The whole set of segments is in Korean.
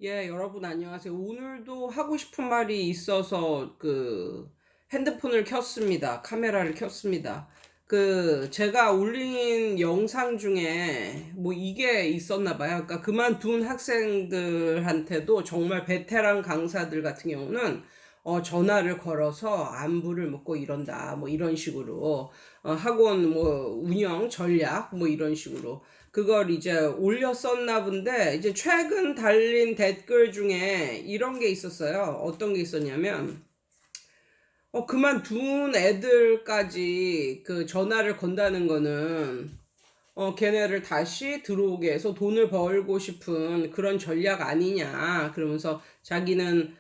예, 여러분 안녕하세요. 오늘도 하고 싶은 말이 있어서 핸드폰을 켰습니다. 카메라를 켰습니다. 제가 올린 영상 중에 뭐 이게 있었나 봐요. 그러니까 그만둔 학생들한테도 정말 베테랑 강사들 같은 경우는 전화를 걸어서 안부를 묻고 이런다. 뭐 이런 식으로 학원 뭐 운영 전략 뭐 이런 식으로 그걸 이제 올렸었나 본데, 이제 최근 달린 댓글 중에 이런 게 있었어요. 어떤 게 있었냐면, 그만둔 애들까지 그 전화를 건다는 거는, 걔네를 다시 들어오게 해서 돈을 벌고 싶은 그런 전략 아니냐. 그러면서 자기는,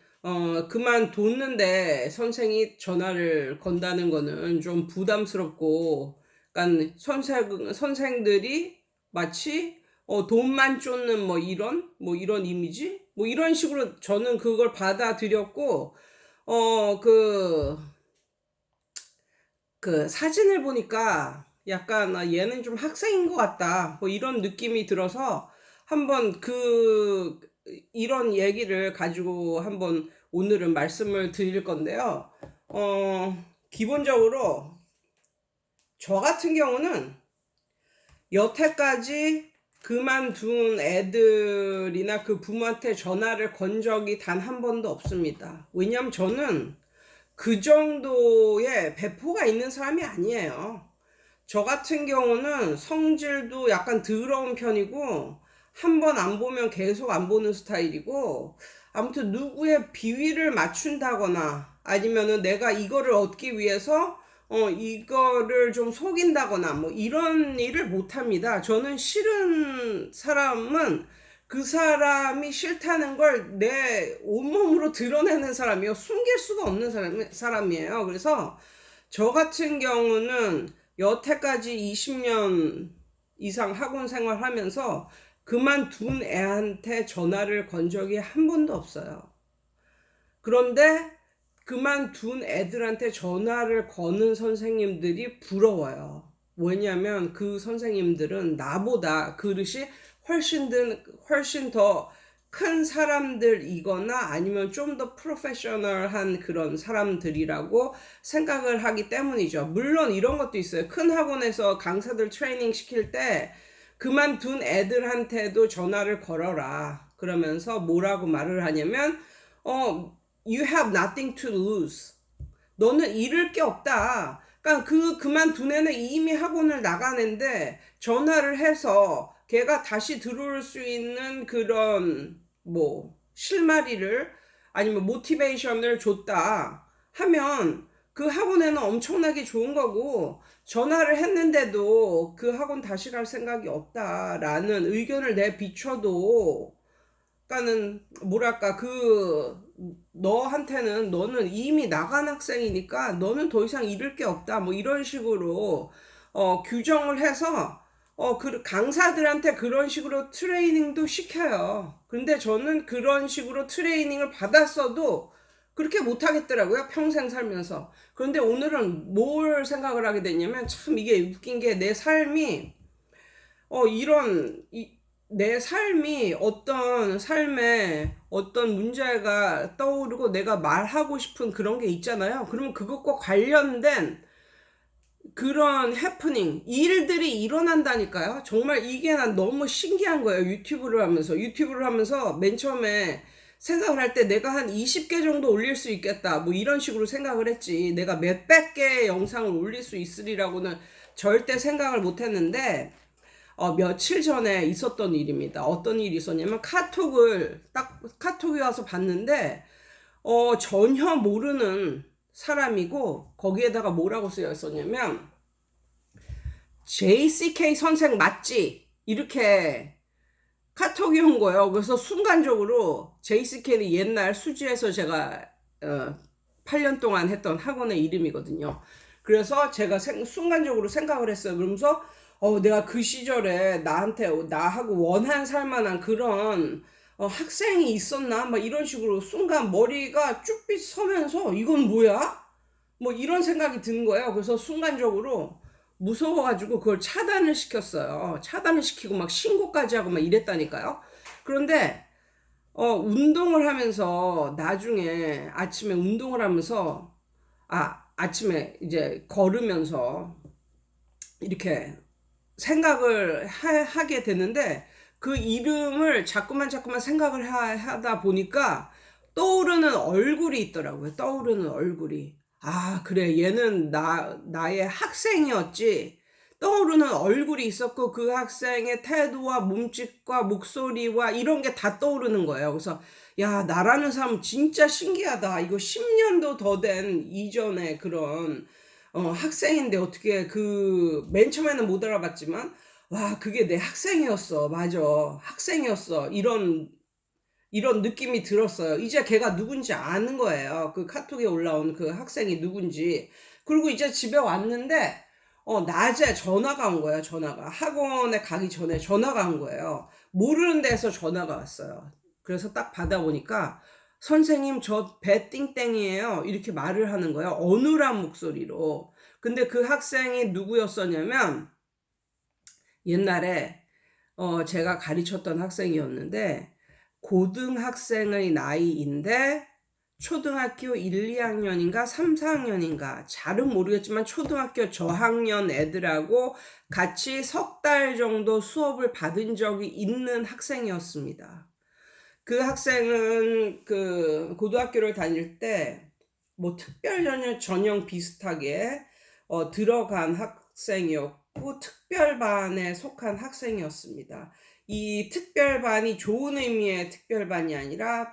그만뒀는데 선생이 전화를 건다는 거는 좀 부담스럽고, 그러니까 선생들이 마치, 돈만 쫓는 뭐 이런 이미지? 뭐 이런 식으로 저는 그걸 받아들였고, 어, 그, 그 사진을 보니까 약간 얘는 좀 학생인 것 같다. 뭐 이런 느낌이 들어서 한번 이런 얘기를 가지고 한번 오늘은 말씀을 드릴 건데요. 기본적으로 저 같은 경우는 여태까지 그만둔 애들이나 그 부모한테 전화를 건 적이 단 한 번도 없습니다. 왜냐면 저는 그 정도의 배포가 있는 사람이 아니에요. 저 같은 경우는 성질도 약간 더러운 편이고, 한 번 안 보면 계속 안 보는 스타일이고, 아무튼 누구의 비위를 맞춘다거나 아니면은 내가 이거를 얻기 위해서 이거를 좀 속인다거나 뭐 이런 일을 못 합니다. 저는 싫은 사람은 그 사람이 싫다는 걸 내 온몸으로 드러내는 사람이요. 숨길 수가 없는 사람이에요. 그래서 저 같은 경우는 여태까지 20년 이상 학원 생활하면서 그만둔 애한테 전화를 건 적이 한 번도 없어요. 그런데 그만둔 애들한테 전화를 거는 선생님들이 부러워요. 왜냐면 그 선생님들은 나보다 그릇이 훨씬 더 큰 사람들이거나 아니면 좀 더 프로페셔널한 그런 사람들이라고 생각을 하기 때문이죠. 물론 이런 것도 있어요. 큰 학원에서 강사들 트레이닝 시킬 때 그만둔 애들한테도 전화를 걸어라. 그러면서 뭐라고 말을 하냐면, you have nothing to lose. 너는 잃을 게 없다. 그러니까 그만둔 애는 이미 학원을 나가는데 전화를 해서 걔가 다시 들어올 수 있는 그런 뭐 실마리를 아니면 모티베이션을 줬다 하면 그 학원에는 엄청나게 좋은 거고, 전화를 했는데도 그 학원 다시 갈 생각이 없다라는 의견을 내비춰도, 그러니까는 뭐랄까 너한테는 너는 이미 나간 학생이니까 너는 더 이상 잃을 게 없다 뭐 이런 식으로 규정을 해서 그 강사들한테 그런 식으로 트레이닝도 시켜요. 근데 저는 그런 식으로 트레이닝을 받았어도 그렇게 못 하겠더라고요, 평생 살면서. 그런데 오늘은 뭘 생각을 하게 됐냐면, 참 이게 웃긴 게, 내 삶이 어, 이런, 이, 내 삶이 어떤 삶에 어떤 문제가 떠오르고 내가 말하고 싶은 그런 게 있잖아요. 그러면 그것과 관련된 그런 해프닝, 일들이 일어난다니까요. 정말 이게 난 너무 신기한 거예요. 유튜브를 하면서 맨 처음에 생각을 할 때 내가 한 20개 정도 올릴 수 있겠다. 뭐 이런 식으로 생각을 했지. 내가 몇백 개의 영상을 올릴 수 있으리라고는 절대 생각을 못 했는데, 며칠 전에 있었던 일입니다. 어떤 일이 있었냐면, 카톡이 와서 봤는데, 전혀 모르는 사람이고, 거기에다가 뭐라고 쓰여 있었냐면, JCK 선생 맞지? 이렇게 카톡이 온 거예요. 그래서 순간적으로 JCK는 옛날 수지에서 제가 8년 동안 했던 학원의 이름이거든요. 그래서 제가 순간적으로 생각을 했어요. 그러면서 내가 그 시절에 나하고 원한 살만한 그런 학생이 있었나? 막 이런 식으로 순간 머리가 쭉빛 서면서 이건 뭐야? 뭐 이런 생각이 든 거예요. 그래서 순간적으로 무서워가지고 그걸 차단을 시켰어요. 차단을 시키고 막 신고까지 하고 막 이랬다니까요. 그런데 운동을 하면서 나중에 아침에 운동을 하면서 아침에 이제 걸으면서 이렇게 생각을 하게 되는데 그 이름을 자꾸만 생각을 하다 보니까 떠오르는 얼굴이 있더라고요. 떠오르는 얼굴이. 아, 그래. 얘는 나의 학생이었지. 떠오르는 얼굴이 있었고 그 학생의 태도와 몸짓과 목소리와 이런 게 다 떠오르는 거예요. 그래서 야, 나라는 사람 진짜 신기하다. 이거 10년도 더 된 이전의 그런 학생인데 어떻게 맨 처음에는 못 알아봤지만 와, 그게 내 학생이었어. 맞아. 학생이었어. 이런 느낌이 들었어요. 이제 걔가 누군지 아는 거예요. 그 카톡에 올라온 그 학생이 누군지. 그리고 이제 집에 왔는데 낮에 전화가 온 거예요. 전화가. 학원에 가기 전에 전화가 온 거예요. 모르는 데서 전화가 왔어요. 그래서 딱 받아보니까 선생님 저 배띵땡이에요. 이렇게 말을 하는 거예요. 어눌한 목소리로. 근데 그 학생이 누구였었냐면 옛날에 제가 가르쳤던 학생이었는데 고등학생의 나이인데 초등학교 1, 2학년인가 3, 4학년인가 잘은 모르겠지만 초등학교 저학년 애들하고 같이 석 달 정도 수업을 받은 적이 있는 학생이었습니다. 그 학생은 그 고등학교를 다닐 때 뭐 특별 전형 비슷하게 들어간 학생이었고 특별반에 속한 학생이었습니다. 이 특별반이 좋은 의미의 특별반이 아니라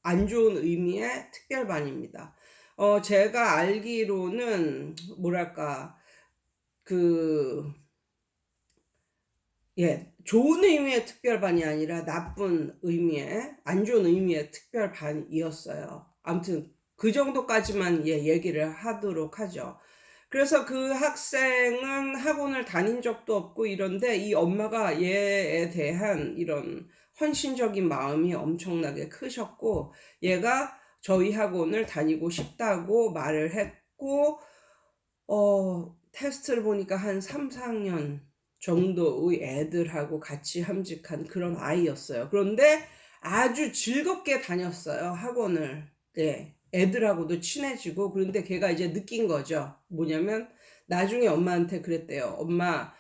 안 좋은 의미의 특별반입니다. 제가 알기로는 뭐랄까 그 좋은 의미의 특별반이 아니라 나쁜 의미의 안 좋은 의미의 특별반이었어요. 아무튼 그 정도까지만 얘기를 하도록 하죠. 그래서 그 학생은 학원을 다닌 적도 없고 이런데 이 엄마가 얘에 대한 이런 헌신적인 마음이 엄청나게 크셨고 얘가 저희 학원을 다니고 싶다고 말을 했고 테스트를 보니까 한 3, 4학년 정도의 애들하고 같이 함직한 그런 아이였어요. 그런데 아주 즐겁게 다녔어요, 학원을. 네. 애들하고도 친해지고, 그런데 걔가 이제 느낀 거죠. 뭐냐면, 나중에 엄마한테 그랬대요. 엄마,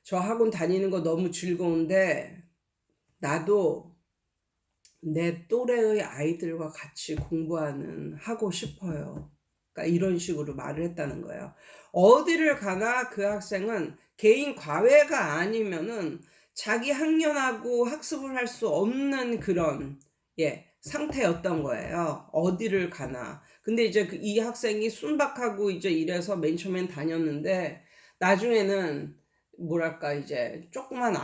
저 학원 다니는 거 너무 즐거운데, 나도 내 또래의 아이들과 같이 하고 싶어요. 그러니까 이런 식으로 말을 했다는 거예요. 어디를 가나 그 학생은 개인 과외가 아니면은 자기 학년하고 학습을 할 수 없는 그런 상태였던 거예요. 어디를 가나. 근데 이제 이 학생이 순박하고 이제 이래서 맨 처음엔 다녔는데 나중에는 뭐랄까 이제 조그만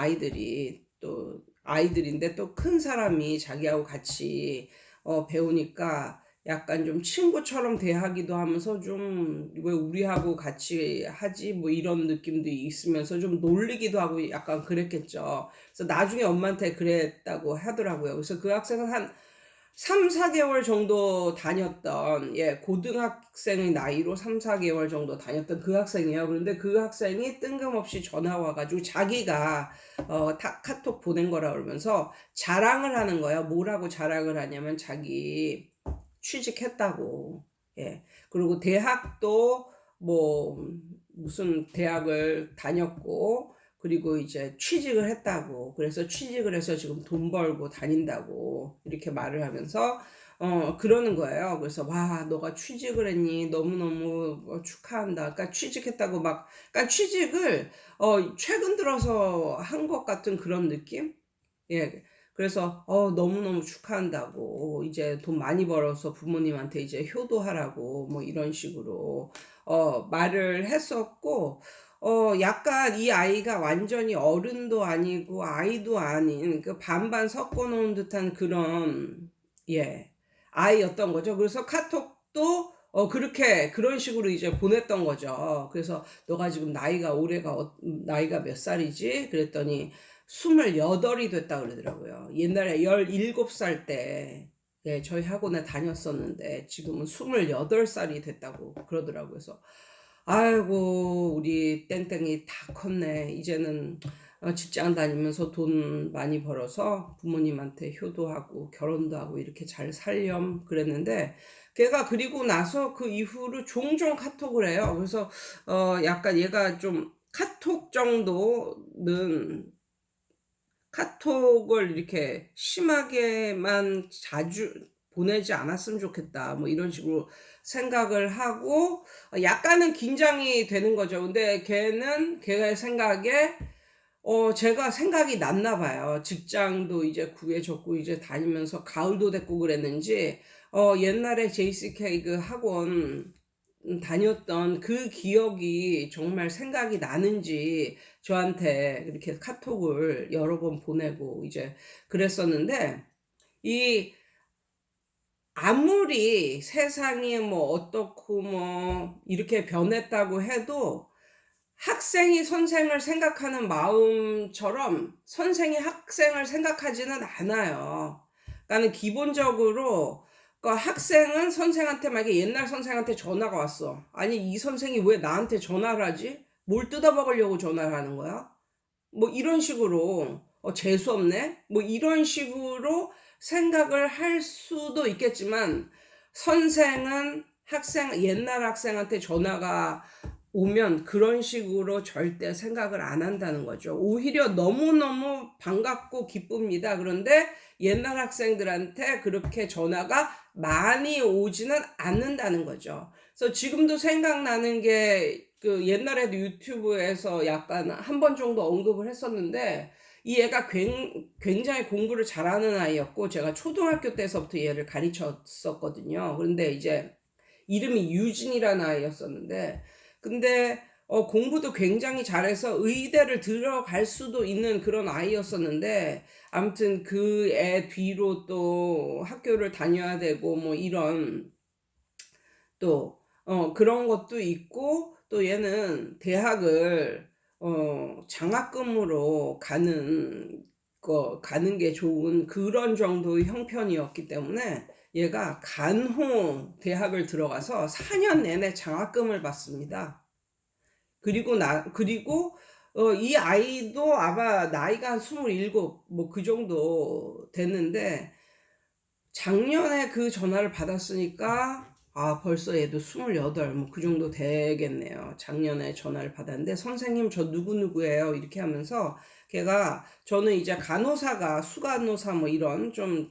아이들인데 또 큰 사람이 자기하고 같이 배우니까 약간 좀 친구처럼 대하기도 하면서 좀 왜 우리하고 같이 하지 뭐 이런 느낌도 있으면서 좀 놀리기도 하고 약간 그랬겠죠. 그래서 나중에 엄마한테 그랬다고 하더라고요. 그래서 그 학생은 한 3, 4개월 정도 다녔던 고등학생의 나이로 3, 4개월 정도 다녔던 그 학생이에요. 그런데 그 학생이 뜬금없이 전화 와가지고 자기가 카톡 보낸 거라 그러면서 자랑을 하는 거예요. 뭐라고 자랑을 하냐면 자기 취직했다고. 그리고 대학도 뭐 무슨 대학을 다녔고 그리고 이제 취직을 했다고. 그래서 취직을 해서 지금 돈 벌고 다닌다고 이렇게 말을 하면서 그러는 거예요. 그래서 와, 너가 취직을 했니? 너무너무 축하한다. 그러니까 취직했다고 그러니까 취직을 최근 들어서 한 것 같은 그런 느낌? 그래서 너무너무 축하한다고 이제 돈 많이 벌어서 부모님한테 이제 효도하라고 뭐 이런 식으로 말을 했었고 약간 이 아이가 완전히 어른도 아니고 아이도 아닌 그 반반 섞어 놓은 듯한 그런 아이였던 거죠. 그래서 카톡도 그런 식으로 이제 보냈던 거죠. 그래서 너가 지금 나이가 몇 살이지? 그랬더니 28이 됐다 그러더라고요. 옛날에 17살 때 저희 학원에 다녔었는데 지금은 28살이 됐다고 그러더라고요. 그래서 아이고 우리 땡땡이 다 컸네. 이제는 직장 다니면서 돈 많이 벌어서 부모님한테 효도하고 결혼도 하고 이렇게 잘 살렴 그랬는데, 걔가 그리고 나서 그 이후로 종종 카톡을 해요. 그래서 약간 얘가 좀 카톡 정도는, 카톡을 이렇게 심하게만 자주 보내지 않았으면 좋겠다, 뭐 이런 식으로 생각을 하고 약간은 긴장이 되는 거죠. 근데 걔의 생각에 제가 생각이 났나 봐요. 직장도 이제 구해줬고 이제 다니면서 가을도 됐고 그랬는지 옛날에 JCK 그 학원 다녔던 그 기억이 정말 생각이 나는지 저한테 이렇게 카톡을 여러 번 보내고 이제 그랬었는데, 이 아무리 세상이 뭐 어떻고 뭐 이렇게 변했다고 해도 학생이 선생을 생각하는 마음처럼 선생이 학생을 생각하지는 않아요. 그러니까는 기본적으로 그 학생은 선생한테, 만약에 옛날 선생한테 전화가 왔어. 아니, 이 선생이 왜 나한테 전화를 하지? 뭘 뜯어먹으려고 전화를 하는 거야? 뭐 이런 식으로 재수 없네? 뭐 이런 식으로 생각을 할 수도 있겠지만, 선생은 옛날 학생한테 전화가 오면 그런 식으로 절대 생각을 안 한다는 거죠. 오히려 너무너무 반갑고 기쁩니다. 그런데 옛날 학생들한테 그렇게 전화가 많이 오지는 않는다는 거죠. 그래서 지금도 생각나는 게, 그 옛날에도 유튜브에서 약간 한 번 정도 언급을 했었는데, 이 애가 굉장히 공부를 잘하는 아이였고 제가 초등학교 때서부터 얘를 가르쳤었거든요. 그런데 이제 이름이 유진이라는 아이였었는데, 근데 공부도 굉장히 잘해서 의대를 들어갈 수도 있는 그런 아이였었는데, 아무튼 그 애 뒤로 또 학교를 다녀야 되고 뭐 이런, 또 그런 것도 있고, 또 얘는 대학을 장학금으로 가는 게 좋은 그런 정도의 형편이었기 때문에 얘가 간호 대학을 들어가서 4년 내내 장학금을 받습니다. 그리고 이 아이도 아마 나이가 한 27, 뭐 그 정도 됐는데, 작년에 그 전화를 받았으니까 벌써 얘도 28, 뭐 그 정도 되겠네요. 작년에 전화를 받았는데, 선생님 저 누구누구예요 이렇게 하면서, 걔가, 저는 이제 간호사가 수간호사 뭐 이런 좀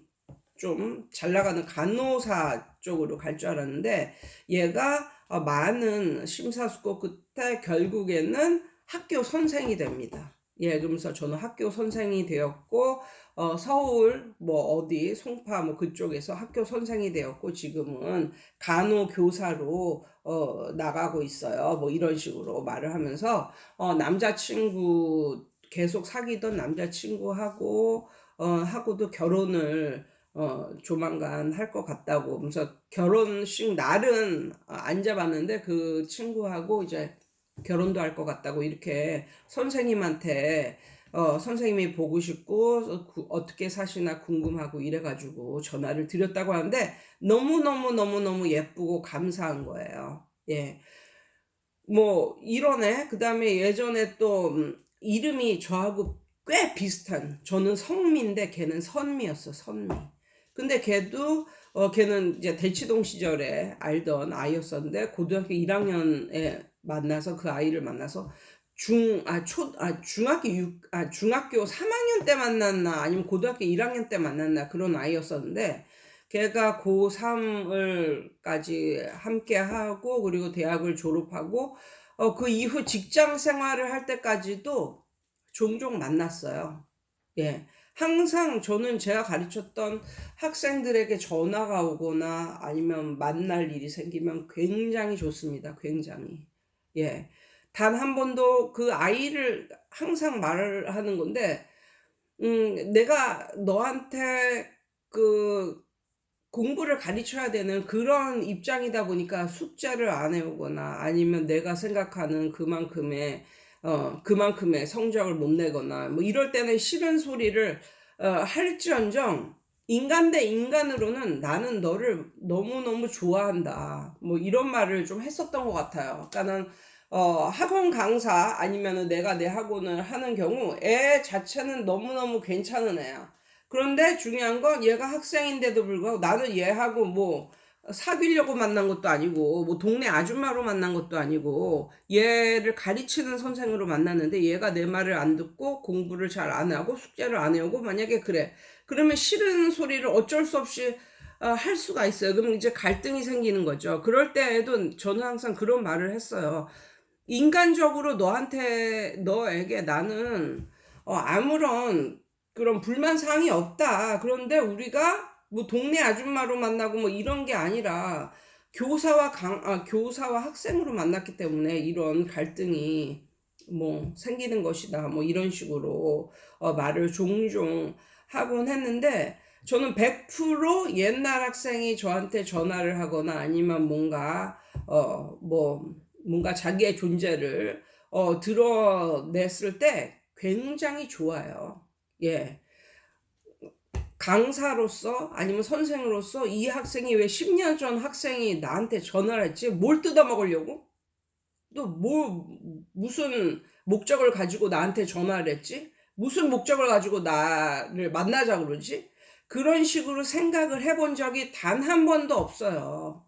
잘 나가는 간호사 쪽으로 갈 줄 알았는데, 얘가 많은 심사숙고 끝에 결국에는 학교 선생이 됩니다. 예, 그러면서 저는 학교 선생이 되었고, 서울 뭐 어디 송파 뭐 그쪽에서 학교 선생이 되었고, 지금은 간호교사로 나가고 있어요. 뭐 이런 식으로 말을 하면서 남자친구, 계속 사귀던 남자친구하고 하고도 결혼을 조만간 할 것 같다고. 그래서 결혼식 날은 안 잡았는데 그 친구하고 이제 결혼도 할 것 같다고, 이렇게 선생님한테 선생님이 보고 싶고 어떻게 사시나 궁금하고 이래가지고 전화를 드렸다고 하는데, 너무너무 예쁘고 감사한 거예요. 예. 뭐 이러네. 그 다음에 예전에 또 이름이 저하고 꽤 비슷한, 저는 성미인데 걔는 선미였어, 선미. 근데 걔는 이제 대치동 시절에 알던 아이였었는데, 고등학교 1학년에 만나서, 그 아이를 만나서 중학교 3학년 때 만났나 아니면 고등학교 1학년 때 만났나 그런 아이였었는데, 걔가 고3을까지 함께 하고 그리고 대학을 졸업하고 그 이후 직장 생활을 할 때까지도 종종 만났어요. 예. 항상 저는 제가 가르쳤던 학생들에게 전화가 오거나 아니면 만날 일이 생기면 굉장히 좋습니다. 굉장히. 예. 단 한 번도 그 아이를 항상 말을 하는 건데, 내가 너한테 그 공부를 가르쳐야 되는 그런 입장이다 보니까 숙제를 안 해오거나 아니면 내가 생각하는 그만큼의 성적을 못 내거나 뭐 이럴 때는 싫은 소리를 할지언정, 인간 대 인간으로는 나는 너를 너무너무 좋아한다, 뭐 이런 말을 좀 했었던 것 같아요. 그러니까는 학원 강사 아니면은 내가 내 학원을 하는 경우 애 자체는 너무너무 괜찮은 애야. 그런데 중요한 건 얘가 학생인데도 불구하고 나는 얘하고 뭐 사귀려고 만난 것도 아니고 뭐 동네 아줌마로 만난 것도 아니고 얘를 가르치는 선생으로 만났는데 얘가 내 말을 안 듣고 공부를 잘 안 하고 숙제를 안 해오고 만약에 그래. 그러면 싫은 소리를 어쩔 수 없이 할 수가 있어요. 그럼 이제 갈등이 생기는 거죠. 그럴 때에도 저는 항상 그런 말을 했어요. 인간적으로 너에게 나는 아무런 그런 불만 사항이 없다. 그런데 우리가 뭐 동네 아줌마로 만나고 뭐 이런 게 아니라 교사와 학생으로 만났기 때문에 이런 갈등이 뭐 생기는 것이다. 뭐 이런 식으로 말을 종종 하곤 했는데 저는 100% 옛날 학생이 저한테 전화를 하거나 아니면 뭔가 자기의 존재를 드러냈을 때 굉장히 좋아요. 예. 강사로서 아니면 선생으로서 이 학생이 왜 10년 전 학생이 나한테 전화를 했지? 뭘 뜯어먹으려고? 또 무슨 목적을 가지고 나한테 전화를 했지? 무슨 목적을 가지고 나를 만나자 그러지? 그런 식으로 생각을 해본 적이 단 한 번도 없어요.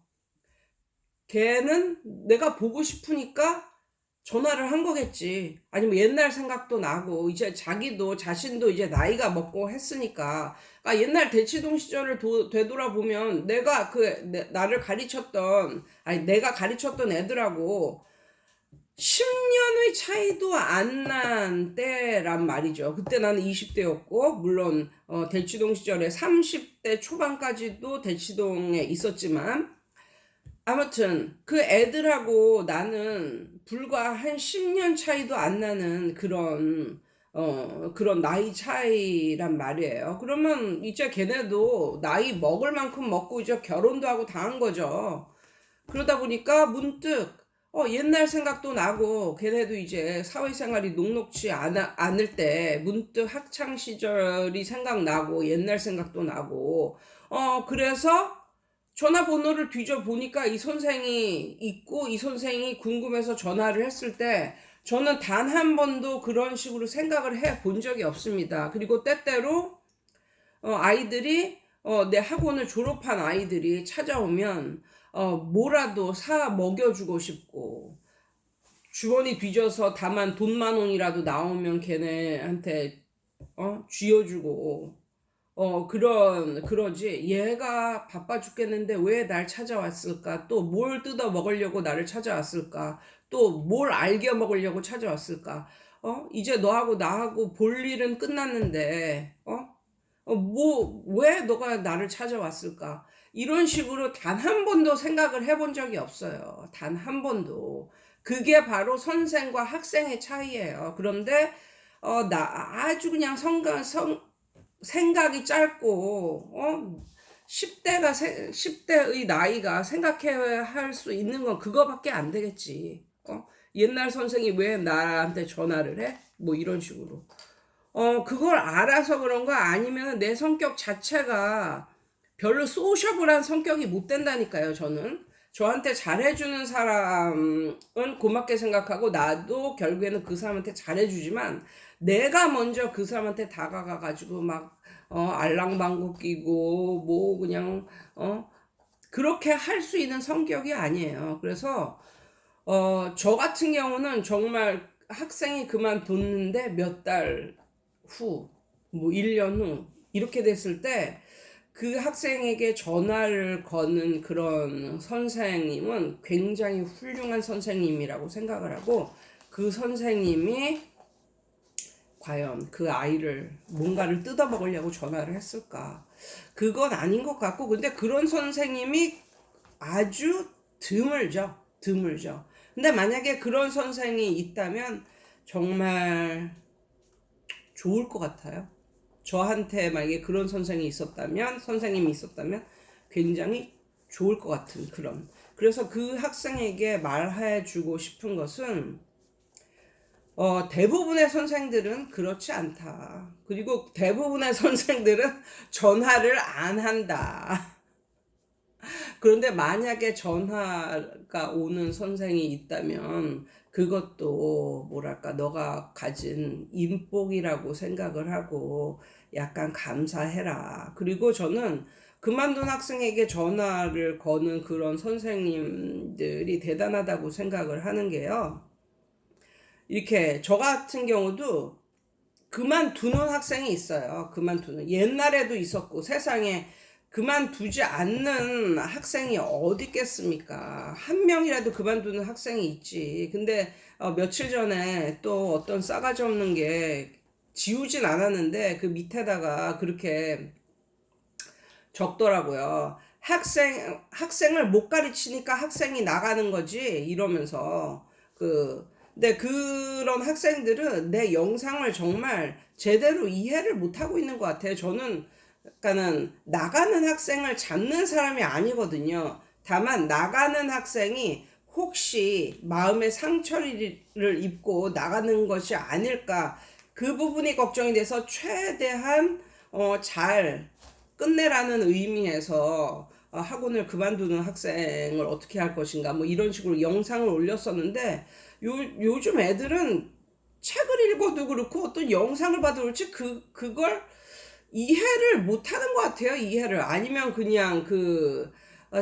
걔는 내가 보고 싶으니까 전화를 한 거겠지. 아니면 옛날 생각도 나고 이제 자신도 이제 나이가 먹고 했으니까 옛날 대치동 시절을 되돌아보면 내가 가르쳤던 애들하고 10년의 차이도 안 난 때란 말이죠. 그때 나는 20대였고 물론 대치동 시절에 30대 초반까지도 대치동에 있었지만 아무튼 그 애들하고 나는 불과 한 10년 차이도 안 나는 그런 나이 차이란 말이에요. 그러면 이제 걔네도 나이 먹을 만큼 먹고 이제 결혼도 하고 다 한 거죠. 그러다 보니까 문득 옛날 생각도 나고 걔네도 이제 사회생활이 녹록치 않을 때 문득 학창 시절이 생각나고 옛날 생각도 나고 그래서 전화번호를 뒤져보니까 이 선생이 있고 이 선생이 궁금해서 전화를 했을 때 저는 단 한 번도 그런 식으로 생각을 해 본 적이 없습니다. 그리고 때때로 아이들이 내 학원을 졸업한 아이들이 찾아오면 뭐라도 사 먹여주고 싶고 주머니 뒤져서 다만 돈 10,000원이라도 나오면 걔네한테 쥐어주고 그러지. 얘가 바빠 죽겠는데 왜 날 찾아왔을까? 또 뭘 뜯어 먹으려고 나를 찾아왔을까? 또 뭘 알겨 먹으려고 찾아왔을까? 이제 너하고 나하고 볼 일은 끝났는데, 왜 너가 나를 찾아왔을까? 이런 식으로 단 한 번도 생각을 해본 적이 없어요. 단 한 번도. 그게 바로 선생과 학생의 차이예요. 그런데, 아주 그냥 생각이 짧고 10대의 나이가 생각해야 할 수 있는 건 그거밖에 안 되겠지. 옛날 선생이 왜 나한테 전화를 해? 뭐 이런 식으로. 그걸 알아서 그런가 아니면 내 성격 자체가 별로 소셔블한 성격이 못 된다니까요, 저는. 저한테 잘해주는 사람은 고맙게 생각하고 나도 결국에는 그 사람한테 잘해주지만 내가 먼저 그 사람한테 다가가가지고 막 알랑방구 끼고 뭐 그냥 그렇게 할 수 있는 성격이 아니에요. 그래서 저 같은 경우는 정말 학생이 그만뒀는데 몇 달 후, 뭐 1년 후 이렇게 됐을 때 그 학생에게 전화를 거는 그런 선생님은 굉장히 훌륭한 선생님이라고 생각을 하고 그 선생님이 과연 그 아이를 뭔가를 뜯어먹으려고 전화를 했을까? 그건 아닌 것 같고 근데 그런 선생님이 아주 드물죠. 드물죠. 근데 만약에 그런 선생이 있다면 정말 좋을 것 같아요. 저한테 만약에 그런 선생님이 있었다면 굉장히 좋을 것 같은 그런. 그래서 그 학생에게 말해주고 싶은 것은 대부분의 선생들은 그렇지 않다. 그리고 대부분의 선생들은 전화를 안 한다. 그런데 만약에 전화가 오는 선생이 있다면 그것도 뭐랄까 너가 가진 인복이라고 생각을 하고 약간 감사해라. 그리고 저는 그만둔 학생에게 전화를 거는 그런 선생님들이 대단하다고 생각을 하는 게요. 이렇게 저 같은 경우도 그만두는 학생이 있어요. 그만두는. 옛날에도 있었고 세상에 그만두지 않는 학생이 어디 있겠습니까? 한 명이라도 그만두는 학생이 있지. 근데 며칠 전에 또 어떤 싸가지 없는 게 지우진 않았는데 그 밑에다가 그렇게 적더라고요. 학생을 못 가르치니까 학생이 나가는 거지 이러면서 근데 그런 학생들은 내 영상을 정말 제대로 이해를 못 하고 있는 것 같아요. 저는 그러니까는 나가는 학생을 잡는 사람이 아니거든요. 다만 나가는 학생이 혹시 마음의 상처를 입고 나가는 것이 아닐까 그 부분이 걱정이 돼서 최대한 잘 끝내라는 의미에서 학원을 그만두는 학생을 어떻게 할 것인가 뭐 이런 식으로 영상을 올렸었는데 요즘 애들은 책을 읽어도 그렇고 어떤 영상을 봐도 그렇지 그걸 이해를 못하는 것 같아요. 이해를 아니면 그냥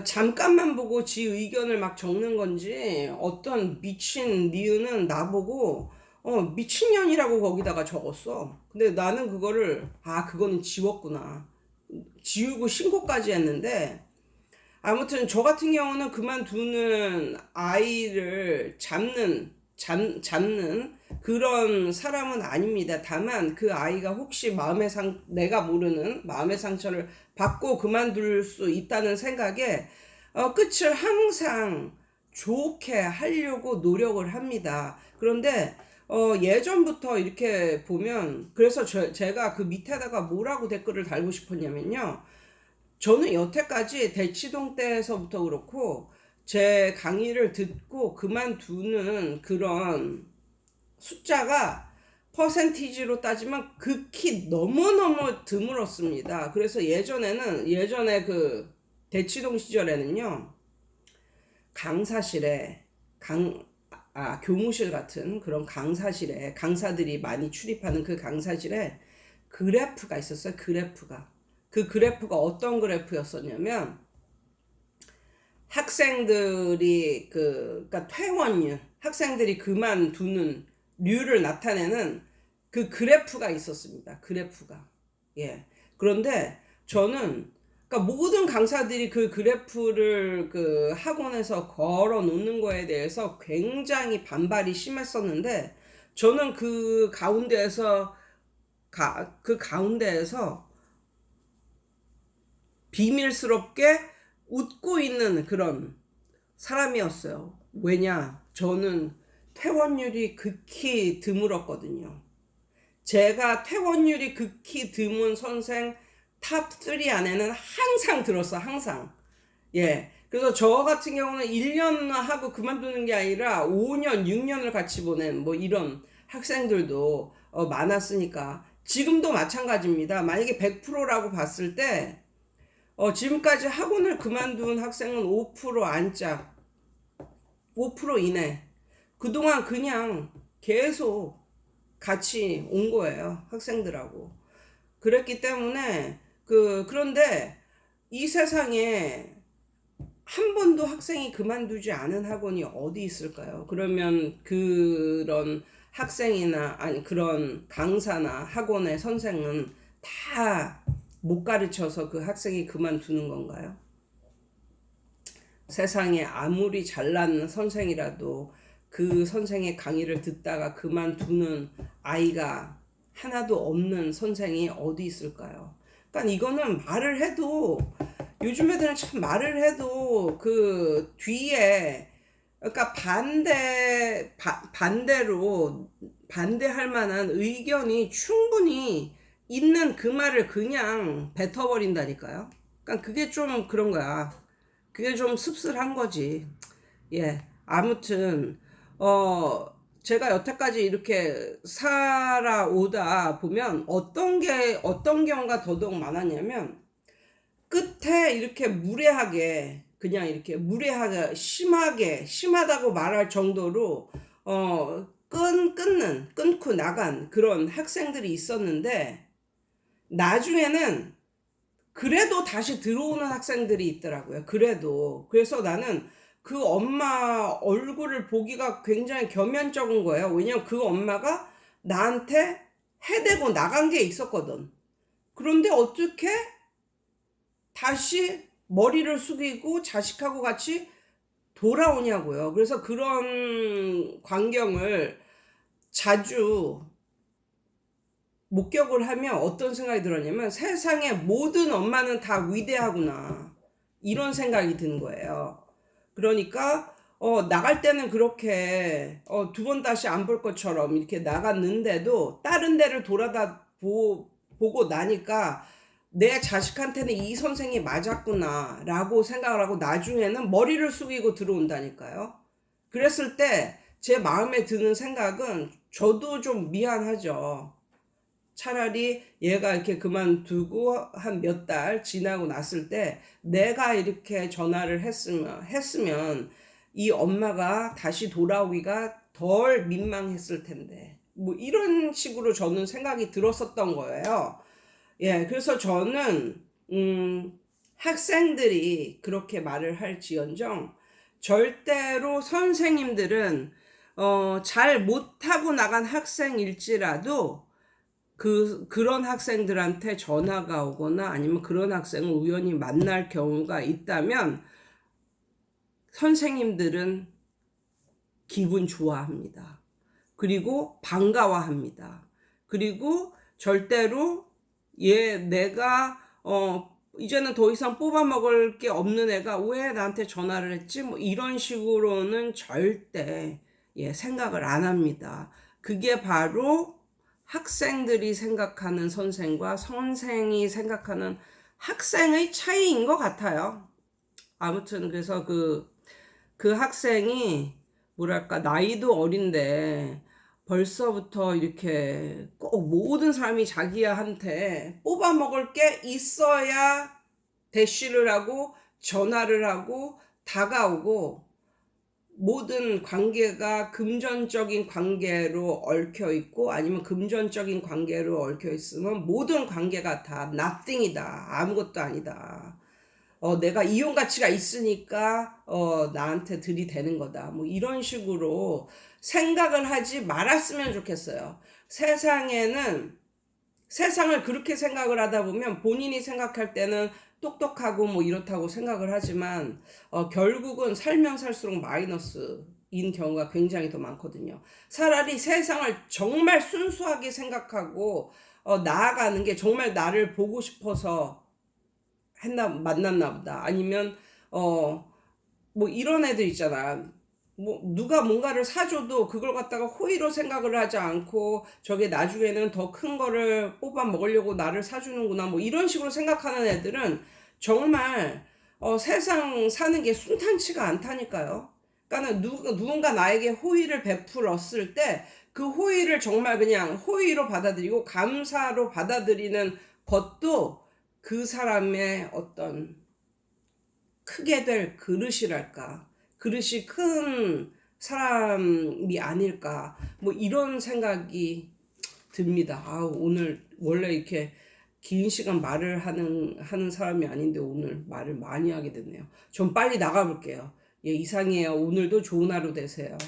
잠깐만 보고 지 의견을 막 적는 건지 어떤 미친 니은은 나보고 미친년이라고 거기다가 적었어. 근데 나는 그거는 지웠구나. 지우고 신고까지 했는데 아무튼 저 같은 경우는 그만두는 아이를 잡는 그런 사람은 아닙니다. 다만 그 아이가 혹시 내가 모르는 마음의 상처를 받고 그만둘 수 있다는 생각에 끝을 항상 좋게 하려고 노력을 합니다. 그런데 예전부터 이렇게 보면 그래서 제가 그 밑에다가 뭐라고 댓글을 달고 싶었냐면요. 저는 여태까지 대치동 때에서부터 그렇고 제 강의를 듣고 그만두는 그런 숫자가 퍼센티지로 따지면 극히 너무너무 드물었습니다. 그래서 예전에 그 대치동 시절에는요. 강사실에 교무실 같은 그런 강사실에 강사들이 많이 출입하는 그 강사실에 그래프가 있었어요. 그 그래프가 어떤 그래프였었냐면 학생들이 그러니까 퇴원율, 학생들이 그만두는 률을 나타내는 그 그래프가 있었습니다. 그래프가. 예. 그런데 저는 그러니까 모든 강사들이 그 그래프를 그 학원에서 걸어 놓는 거에 대해서 굉장히 반발이 심했었는데 저는 그 가운데에서 비밀스럽게 웃고 있는 그런 사람이었어요. 왜냐? 저는 퇴원율이 극히 드물었거든요. 제가 퇴원율이 극히 드문 선생 탑3 안에는 항상 들었어, 항상. 예. 그래서 저 같은 경우는 1년 하고 그만두는 게 아니라 5년, 6년을 같이 보낸 뭐 이런 학생들도 많았으니까 지금도 마찬가지입니다. 만약에 100%라고 봤을 때 지금까지 학원을 그만둔 학생은 5% 안짝, 5% 이내. 그동안 그냥 계속 같이 온 거예요. 학생들하고. 그랬기 때문에, 그런데 이 세상에 한 번도 학생이 그만두지 않은 학원이 어디 있을까요? 그러면 그런 학생이나, 아니, 그런 강사나 학원의 선생은 다 못 가르쳐서 그 학생이 그만두는 건가요? 세상에 아무리 잘난 선생이라도 그 선생의 강의를 듣다가 그만두는 아이가 하나도 없는 선생이 어디 있을까요? 그러니까 이거는 말을 해도 요즘 애들은 참 말을 해도 그 뒤에 그러니까 반대로 반대할 만한 의견이 충분히 있는 그 말을 그냥 뱉어버린다니까요. 그러니까 그게 좀 그런 거야. 그게 좀 씁쓸한 거지. 예. 아무튼 제가 여태까지 이렇게 살아오다 보면 어떤 경우가 더더욱 많았냐면 끝에 이렇게 무례하게 그냥 이렇게 무례하게 심하다고 말할 정도로 끊고 나간 그런 학생들이 있었는데, 나중에는 그래도 다시 들어오는 학생들이 있더라고요. 그래서 나는 그 엄마 얼굴을 보기가 굉장히 겸연쩍은 거예요. 왜냐면 그 엄마가 나한테 해대고 나간 게 있었거든. 그런데 어떻게 다시 머리를 숙이고 자식하고 같이 돌아오냐고요. 그래서 그런 광경을 자주 목격을 하면 어떤 생각이 들었냐면, 세상의 모든 엄마는 다 위대하구나, 이런 생각이 든 거예요. 그러니까 나갈 때는 그렇게 두 번 다시 안 볼 것처럼 이렇게 나갔는데도 다른 데를 보고 나니까 내 자식한테는 이 선생이 맞았구나 라고 생각을 하고 나중에는 머리를 숙이고 들어온다니까요. 그랬을 때 제 마음에 드는 생각은, 저도 좀 미안하죠. 차라리 얘가 이렇게 그만두고 한 몇 달 지나고 났을 때 내가 이렇게 전화를 했으면 이 엄마가 다시 돌아오기가 덜 민망했을 텐데, 뭐 이런 식으로 저는 생각이 들었었던 거예요. 예, 그래서 저는 학생들이 그렇게 말을 할지언정 절대로 선생님들은 잘 못하고 나간 학생일지라도 그런 학생들한테 전화가 오거나 아니면 그런 학생을 우연히 만날 경우가 있다면 선생님들은 기분 좋아합니다. 그리고 반가워합니다. 그리고 절대로 내가 이제는 더 이상 뽑아 먹을 게 없는 애가 왜 나한테 전화를 했지? 뭐 이런 식으로는 절대 생각을 안 합니다. 그게 바로 학생들이 생각하는 선생과 선생이 생각하는 학생의 차이인 것 같아요. 아무튼 그래서 그 학생이 뭐랄까, 나이도 어린데 벌써부터 이렇게 꼭 모든 사람이 자기한테 뽑아 먹을 게 있어야 대시를 하고 전화를 하고 다가오고, 모든 관계가 금전적인 관계로 얽혀 있고 아니면 금전적인 관계로 얽혀 있으면 모든 관계가 다 nothing이다, 아무것도 아니다. 내가 이용 가치가 있으니까 나한테 들이대는 거다, 뭐 이런 식으로 생각을 하지 말았으면 좋겠어요. 세상을 그렇게 생각을 하다 보면 본인이 생각할 때는 똑똑하고 뭐 이렇다고 생각을 하지만 결국은 살면 살수록 마이너스인 경우가 굉장히 더 많거든요. 차라리 세상을 정말 순수하게 생각하고 나아가는 게, 정말 나를 보고 싶어서 만났나 보다, 아니면 뭐 이런 애들 있잖아. 뭐 누가 뭔가를 사줘도 그걸 갖다가 호의로 생각을 하지 않고 저게 나중에는 더 큰 거를 뽑아 먹으려고 나를 사주는구나, 뭐 이런 식으로 생각하는 애들은 정말 세상 사는 게 순탄치가 않다니까요. 그러니까 누군가 나에게 호의를 베풀었을 때 그 호의를 정말 그냥 호의로 받아들이고 감사로 받아들이는 것도 그 사람의 어떤 크게 될 그릇이랄까, 그릇이 큰 사람이 아닐까, 뭐 이런 생각이 듭니다. 오늘 원래 이렇게 긴 시간 말을 하는 사람이 아닌데 오늘 말을 많이 하게 됐네요. 전 빨리 나가볼게요. 이상해요. 오늘도 좋은 하루 되세요.